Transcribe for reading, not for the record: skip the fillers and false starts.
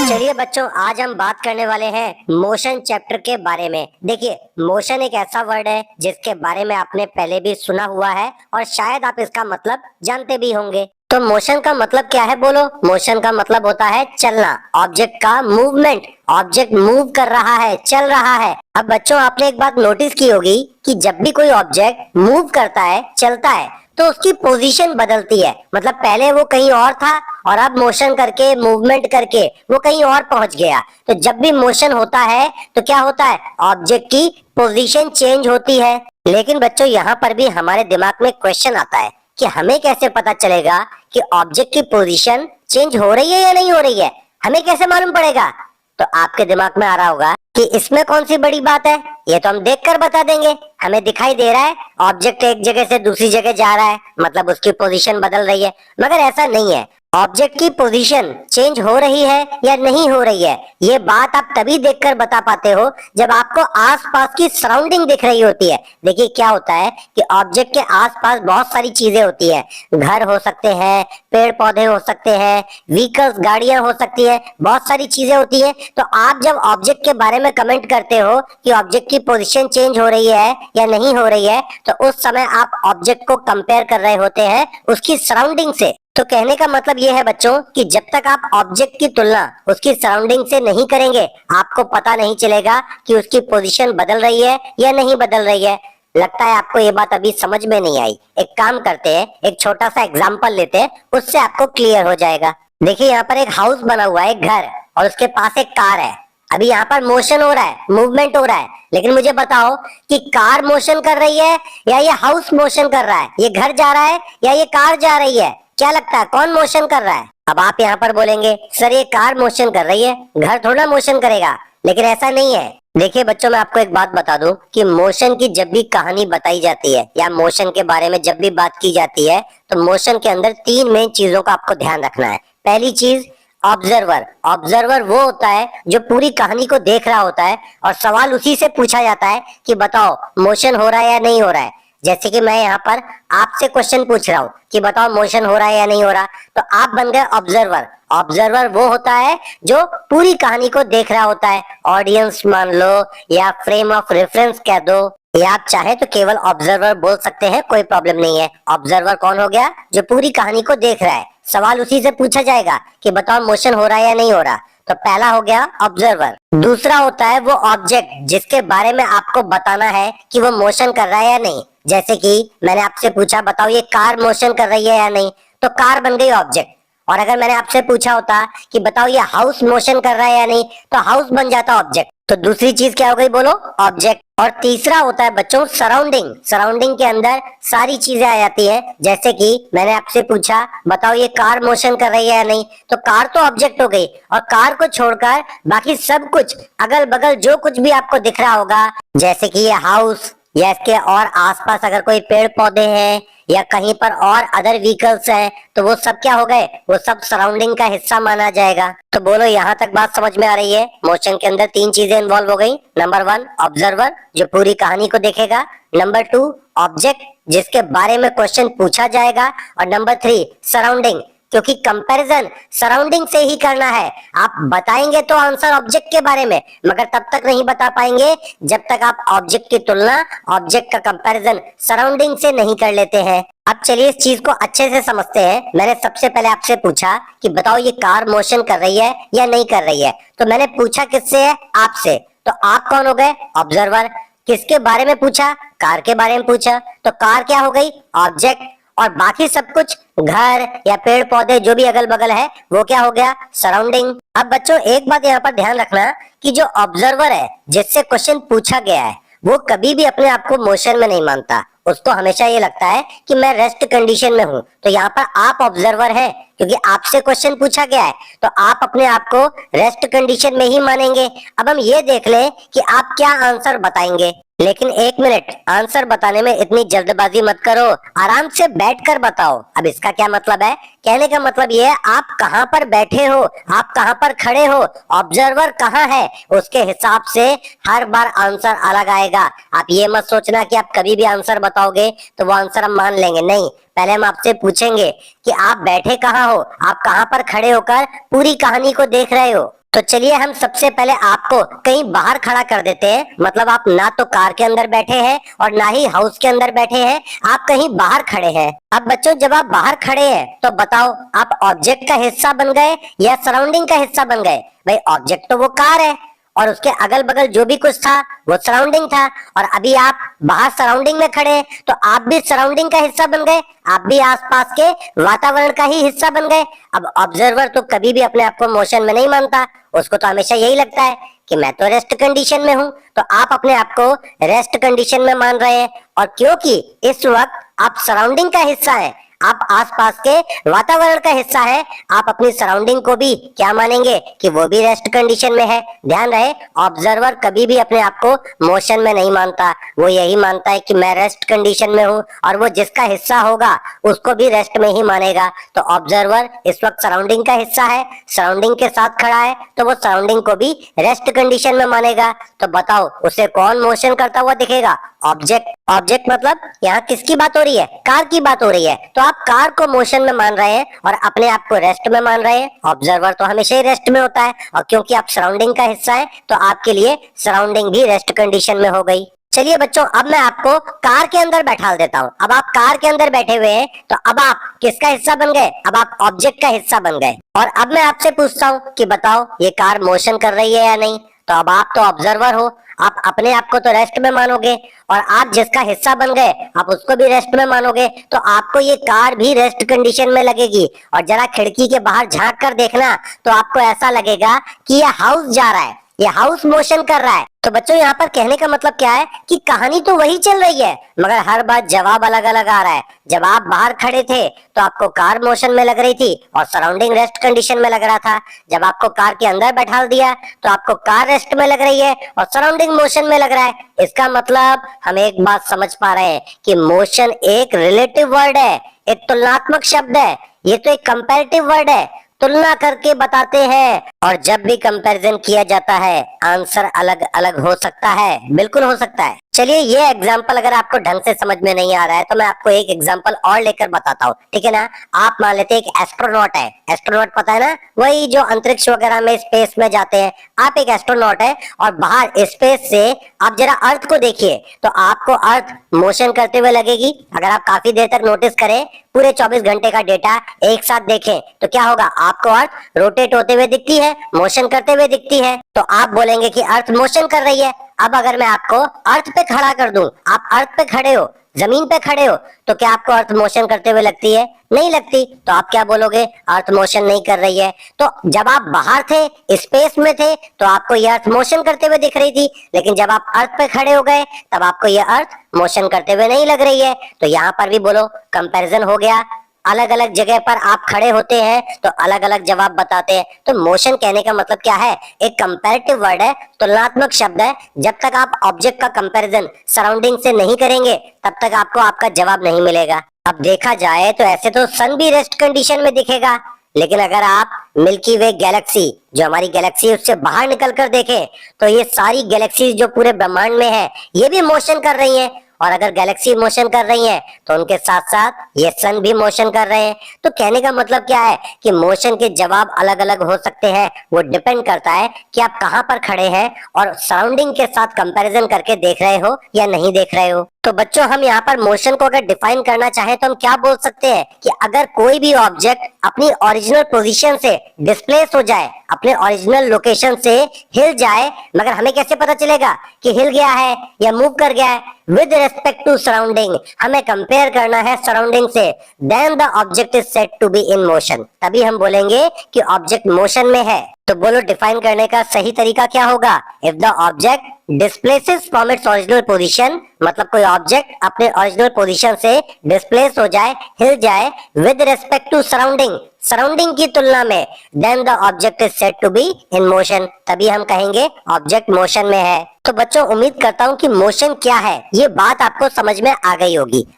चलिए बच्चों, आज हम बात करने वाले हैं मोशन चैप्टर के बारे में। देखिए, मोशन एक ऐसा वर्ड है जिसके बारे में आपने पहले भी सुना हुआ है और शायद आप इसका मतलब जानते भी होंगे। तो मोशन का मतलब क्या है बोलो? मोशन का मतलब होता है चलना, ऑब्जेक्ट का मूवमेंट। ऑब्जेक्ट मूव कर रहा है, चल रहा है। अब बच्चों, आपने एक बात नोटिस की होगी कि जब भी कोई ऑब्जेक्ट मूव करता है, चलता है, तो उसकी पोजीशन बदलती है। मतलब पहले वो कहीं और था और अब मोशन करके, मूवमेंट करके वो कहीं और पहुंच गया। तो जब भी मोशन होता है तो क्या होता है? ऑब्जेक्ट की पोजीशन चेंज होती है। लेकिन बच्चों, यहाँ पर भी हमारे दिमाग में क्वेश्चन आता है कि हमें कैसे पता चलेगा कि ऑब्जेक्ट की पोजीशन चेंज हो रही है या नहीं हो रही है? हमें कैसे मालूम पड़ेगा? तो आपके दिमाग में आ रहा होगा कि इसमें कौन सी बड़ी बात है, ये तो हम देखकर बता देंगे। हमें दिखाई दे रहा है ऑब्जेक्ट एक जगह से दूसरी जगह जा रहा है, मतलब उसकी पोजीशन बदल रही है। मगर ऐसा नहीं है। ऑब्जेक्ट की पोजीशन चेंज हो रही है या नहीं हो रही है, ये बात आप तभी देखकर बता पाते हो जब आपको आसपास की सराउंडिंग दिख रही होती है। देखिए, क्या होता है कि ऑब्जेक्ट के आसपास बहुत सारी चीजें होती है। घर हो सकते हैं, पेड़ पौधे हो सकते हैं, व्हीकल्स, गाड़ियां हो सकती है, बहुत सारी चीजें होती है। तो आप जब ऑब्जेक्ट के बारे में कमेंट करते हो कि ऑब्जेक्ट की पोजीशन चेंज हो रही है या नहीं हो रही है, तो उस समय आप ऑब्जेक्ट को कंपेयर कर रहे होते हैं उसकी सराउंडिंग से। तो कहने का मतलब यह है बच्चों कि जब तक आप ऑब्जेक्ट की तुलना उसकी सराउंडिंग से नहीं करेंगे, आपको पता नहीं चलेगा कि उसकी पोजीशन बदल रही है या नहीं बदल रही है। लगता है आपको ये बात अभी समझ में नहीं आई। एक काम करते हैं, एक छोटा सा एग्जांपल लेते हैं, उससे आपको क्लियर हो जाएगा। देखिए, यहाँ पर एक हाउस बना हुआ है, एक घर, और उसके पास एक कार है। अभी यहाँ पर मोशन हो रहा है, मूवमेंट हो रहा है। लेकिन मुझे बताओ कि कार मोशन कर रही है या ये हाउस मोशन कर रहा है? ये घर जा रहा है या ये कार जा रही है? क्या लगता है कौन मोशन कर रहा है? अब आप यहाँ पर बोलेंगे, सर ये कार मोशन कर रही है, घर थोड़ा मोशन करेगा। लेकिन ऐसा नहीं है। देखिए बच्चों, मैं आपको एक बात बता दूं कि मोशन की जब भी कहानी बताई जाती है या मोशन के बारे में जब भी बात की जाती है, तो मोशन के अंदर तीन मेन चीजों का आपको ध्यान रखना है। पहली चीज, ऑब्जर्वर। ऑब्जर्वर वो होता है जो पूरी कहानी को देख रहा होता है और सवाल उसी से पूछा जाता है कि बताओ मोशन हो रहा है या नहीं हो रहा है। जैसे कि मैं यहाँ पर आपसे क्वेश्चन पूछ रहा हूँ कि बताओ मोशन हो रहा है या नहीं हो रहा, तो आप बन गए ऑब्जर्वर। ऑब्जर्वर वो होता है जो पूरी कहानी को देख रहा होता है। ऑडियंस मान लो या फ्रेम ऑफ रेफरेंस कह दो, या आप चाहे तो केवल ऑब्जर्वर बोल सकते हैं, कोई प्रॉब्लम नहीं है। ऑब्जर्वर कौन हो गया? जो पूरी कहानी को देख रहा है। सवाल उसी से पूछा जाएगा कि बताओ मोशन हो रहा है या नहीं हो रहा। तो पहला हो गया ऑब्जर्वर। दूसरा होता है वो ऑब्जेक्ट जिसके बारे में आपको बताना है कि वो मोशन कर रहा है या नहीं। जैसे कि मैंने आपसे पूछा, बताओ ये कार मोशन कर रही है या नहीं, तो कार बन गई ऑब्जेक्ट। और अगर मैंने आपसे पूछा होता कि बताओ ये हाउस मोशन कर रहा है या नहीं, तो हाउस बन जाता ऑब्जेक्ट। तो दूसरी चीज क्या हो गई बोलो? ऑब्जेक्ट। और तीसरा होता है बच्चों सराउंडिंग। सराउंडिंग के अंदर सारी चीजें आ जाती है। जैसे कि मैंने आपसे पूछा, बताओ ये कार मोशन कर रही है या नहीं, तो कार तो ऑब्जेक्ट हो गई। और कार को छोड़कर बाकी सब कुछ, अगल बगल जो कुछ भी आपको दिख रहा होगा, जैसे कि ये हाउस या इसके और आसपास अगर कोई पेड़ पौधे हैं या कहीं पर और अदर व्हीकल्स हैं, तो वो सब क्या हो गए? वो सब सराउंडिंग का हिस्सा माना जाएगा। तो बोलो, यहाँ तक बात समझ में आ रही है? मोशन के अंदर तीन चीजें इन्वॉल्व हो गई। नंबर 1 ऑब्जर्वर जो पूरी कहानी को देखेगा, नंबर 2 ऑब्जेक्ट जिसके बारे में क्वेश्चन पूछा जाएगा, और नंबर 3 सराउंडिंग, क्योंकि कंपैरिजन सराउंडिंग से ही करना है। आप बताएंगे तो आंसर ऑब्जेक्ट के बारे में, मगर तब तक नहीं बता पाएंगे जब तक आप ऑब्जेक्ट की तुलना, ऑब्जेक्ट का कंपैरिजन सराउंडिंग से नहीं कर लेते हैं। अब चलिए इस चीज को अच्छे से समझते हैं। मैंने सबसे पहले आपसे पूछा कि बताओ ये कार मोशन कर रही है या नहीं कर रही है, तो मैंने पूछा किससे है? आपसे। तो आप कौन हो गए? ऑब्जर्वर। किसके बारे में पूछा? कार के बारे में पूछा। तो कार क्या हो गई? ऑब्जेक्ट। और बाकी सब कुछ, घर या पेड़ पौधे जो भी अगल बगल है, वो क्या हो गया? सराउंडिंग। अब बच्चों, एक बात यहाँ पर ध्यान रखना कि जो ऑब्जर्वर है जिससे क्वेश्चन पूछा गया है, वो कभी भी अपने आप को मोशन में नहीं मानता। उसको हमेशा ये लगता है कि मैं रेस्ट कंडीशन में हूँ। तो यहाँ पर आप ऑब्जर्वर हैं क्योंकि आपसे क्वेश्चन पूछा गया है, तो आप अपने आप को रेस्ट कंडीशन में ही मानेंगे। अब हम ये देख लें कि आप क्या आंसर बताएंगे। लेकिन एक मिनट, आंसर बताने में इतनी जल्दबाजी मत करो, आराम से बैठकर बताओ। अब इसका क्या मतलब है? कहने का मतलब ये है आप कहाँ पर बैठे हो, आप कहाँ पर खड़े हो, ऑब्जर्वर कहाँ है, उसके हिसाब से हर बार आंसर अलग आएगा। आप ये मत सोचना कि आप कभी भी आंसर बताओगे तो वो आंसर हम मान लेंगे, नहीं। पहले हम आपसे पूछेंगे कि आप बैठे कहाँ हो, आप कहाँ पर खड़े होकर पूरी कहानी को देख रहे हो। तो चलिए हम सबसे पहले आपको कहीं बाहर खड़ा कर देते हैं। मतलब आप ना तो कार के अंदर बैठे हैं और ना ही हाउस के अंदर बैठे हैं, आप कहीं बाहर खड़े हैं। अब बच्चों जब आप बाहर खड़े हैं तो बताओ आप ऑब्जेक्ट का हिस्सा बन गए या सराउंडिंग का हिस्सा बन गए? भाई ऑब्जेक्ट तो वो कार है और उसके अगल बगल जो भी कुछ था वो सराउंडिंग था, और अभी आप बाहर सराउंडिंग में खड़े हैं तो आप भी सराउंडिंग का हिस्सा बन गए, आप भी आसपास के वातावरण का ही हिस्सा बन गए। अब ऑब्जर्वर तो कभी भी अपने आप को मोशन में नहीं मानता, उसको तो हमेशा यही लगता है कि मैं तो रेस्ट कंडीशन में हूं। तो आप अपने आप को रेस्ट कंडीशन में मान रहे हैं, और क्योंकि इस वक्त आप सराउंडिंग का हिस्सा है, आप आसपास के वातावरण का हिस्सा है, आप अपनी सराउंडिंग को भी क्या मानेंगे कि वो भी रेस्ट कंडीशन में है। ध्यान रहे ऑब्जर्वर कभी भी अपने आप को मोशन में नहीं मानता, वो यही मानता है कि मैं रेस्ट कंडीशन में हूँ, और वो जिसका हिस्सा होगा उसको भी रेस्ट में ही मानेगा। तो ऑब्जर्वर इस वक्त सराउंडिंग का हिस्सा है, सराउंडिंग के साथ खड़ा है, तो वो सराउंडिंग को भी रेस्ट कंडीशन में मानेगा। तो बताओ उसे कौन मोशन करता हुआ दिखेगा? ऑब्जेक्ट। ऑब्जेक्ट मतलब यहाँ किसकी बात हो रही है? कार की बात हो रही है। तो आप कार को मोशन में मान रहे हैं और अपने आप को रेस्ट में मान रहे हैं। ऑब्जर्वर तो हमेशा ही रेस्ट में होता है, और क्योंकि आप सराउंडिंग का हिस्सा है तो आपके लिए सराउंडिंग भी रेस्ट कंडीशन में हो गई। चलिए बच्चों अब मैं आपको कार के अंदर बैठा देता हूँ। अब आप कार के अंदर बैठे हुए हैं तो अब आप किसका हिस्सा बन गए? अब आप ऑब्जेक्ट का हिस्सा बन गए। और अब मैं आपसे पूछता हूँ कि बताओ ये कार मोशन कर रही है या नहीं? तो अब आप तो ऑब्जर्वर हो, आप अपने आप को तो रेस्ट में मानोगे, और आप जिसका हिस्सा बन गए आप उसको भी रेस्ट में मानोगे, तो आपको ये कार भी रेस्ट कंडीशन में लगेगी। और जरा खिड़की के बाहर झांक कर देखना तो आपको ऐसा लगेगा कि ये हाउस जा रहा है, ये हाउस मोशन कर रहा है। तो बच्चों यहाँ पर कहने का मतलब क्या है कि कहानी तो वही चल रही है, मगर हर बार जवाब अलग अलग आ रहा है। जब आप बाहर खड़े थे तो आपको कार मोशन में लग रही थी और सराउंडिंग रेस्ट कंडीशन में लग रहा था। जब आपको कार के अंदर बैठा दिया तो आपको कार रेस्ट में लग रही है और सराउंडिंग मोशन में लग रहा है। इसका मतलब हम एक बात समझ पा रहे हैं कि मोशन एक रिलेटिव वर्ड है, एक तुलनात्मक शब्द है। ये तो एक कंपैरेटिव वर्ड है, तुलना करके बताते हैं, और जब भी कंपैरिजन किया जाता है आंसर अलग अलग हो सकता है, बिल्कुल हो सकता है। चलिए ये एग्जाम्पल अगर आपको ढंग से समझ में नहीं आ रहा है तो मैं आपको एक एग्जाम्पल और लेकर बताता हूँ, ठीक है ना। आप मान लेते हैं एक एस्ट्रोनॉट है। एस्ट्रोनॉट पता है ना, वही जो अंतरिक्ष वगैरह में स्पेस में जाते हैं। आप एक एस्ट्रोनॉट है और बाहर स्पेस से आप जरा अर्थ को देखिए तो आपको अर्थ मोशन करते हुए लगेगी। अगर आप काफी देर तक नोटिस करें, पूरे 24 घंटे का डेटा एक साथ देखें तो क्या होगा? आपको अर्थ रोटेट होते हुए दिखती है, मोशन करते हुए दिखती है, तो आप बोलेंगे कि अर्थ मोशन कर रही है। अब अगर मैं आपको अर्थ पे खड़ा कर दूं, आप अर्थ पे खड़े हो, जमीन पे खड़े हो, तो क्या आपको अर्थ मोशन करते हुए लगती है? नहीं लगती। तो आप क्या बोलोगे? अर्थ मोशन नहीं कर रही है। तो जब आप बाहर थे, स्पेस में थे, तो आपको यह अर्थ मोशन करते हुए दिख रही थी, लेकिन जब आप अर्थ पे खड़े हो गए तब आपको यह अर्थ मोशन करते हुए नहीं लग रही है। तो यहाँ पर भी बोलो कंपैरिजन हो गया। अलग अलग जगह पर आप खड़े होते हैं तो अलग अलग जवाब बताते हैं। तो मोशन कहने का मतलब क्या है? एक कंपैरेटिव वर्ड है, तुलनात्मक शब्द है। जब तक आप ऑब्जेक्ट का कंपैरिजन सराउंडिंग से नहीं करेंगे तब तक आपको आपका जवाब नहीं मिलेगा। अब देखा जाए तो ऐसे तो सन भी रेस्ट कंडीशन में दिखेगा, लेकिन अगर आप मिल्की वे गैलेक्सी, जो हमारी गैलेक्सी है, उससे बाहर निकल कर देखें तो ये सारी गैलेक्सी जो पूरे ब्रह्मांड में है ये भी मोशन कर रही हैं। और अगर गैलेक्सी मोशन कर रही है तो उनके साथ साथ ये सन भी मोशन कर रहे हैं। तो कहने का मतलब क्या है कि मोशन के जवाब अलग अलग हो सकते हैं। वो डिपेंड करता है कि आप कहाँ पर खड़े हैं और सराउंडिंग के साथ कंपैरिजन करके देख रहे हो या नहीं देख रहे हो। तो बच्चों हम यहाँ पर मोशन को अगर डिफाइन करना चाहें तो हम क्या बोल सकते हैं कि अगर कोई भी ऑब्जेक्ट अपनी ओरिजिनल पोजीशन से डिस्प्लेस हो जाए, अपने ओरिजिनल लोकेशन से हिल जाए, मगर हमें कैसे पता चलेगा कि हिल गया है या मूव कर गया है? विद रेस्पेक्ट टू सराउंडिंग, हमें कंपेयर करना है सराउंडिंग से। Then the object is said to be in motion, तभी हम बोलेंगे कि ऑब्जेक्ट मोशन में है। तो बोलो डिफाइन करने का सही तरीका क्या होगा? If the object displaces from its original position, मतलब कोई ऑब्जेक्ट अपने ओरिजिनल पोजीशन से डिस्प्लेस हो जाए, हिल जाए, with respect to surrounding, surrounding की तुलना में, then the object is said to be in motion, तभी हम कहेंगे ऑब्जेक्ट मोशन में है। तो बच्चों उम्मीद करता हूँ कि मोशन क्या है ये बात आपको समझ में आ गई होगी।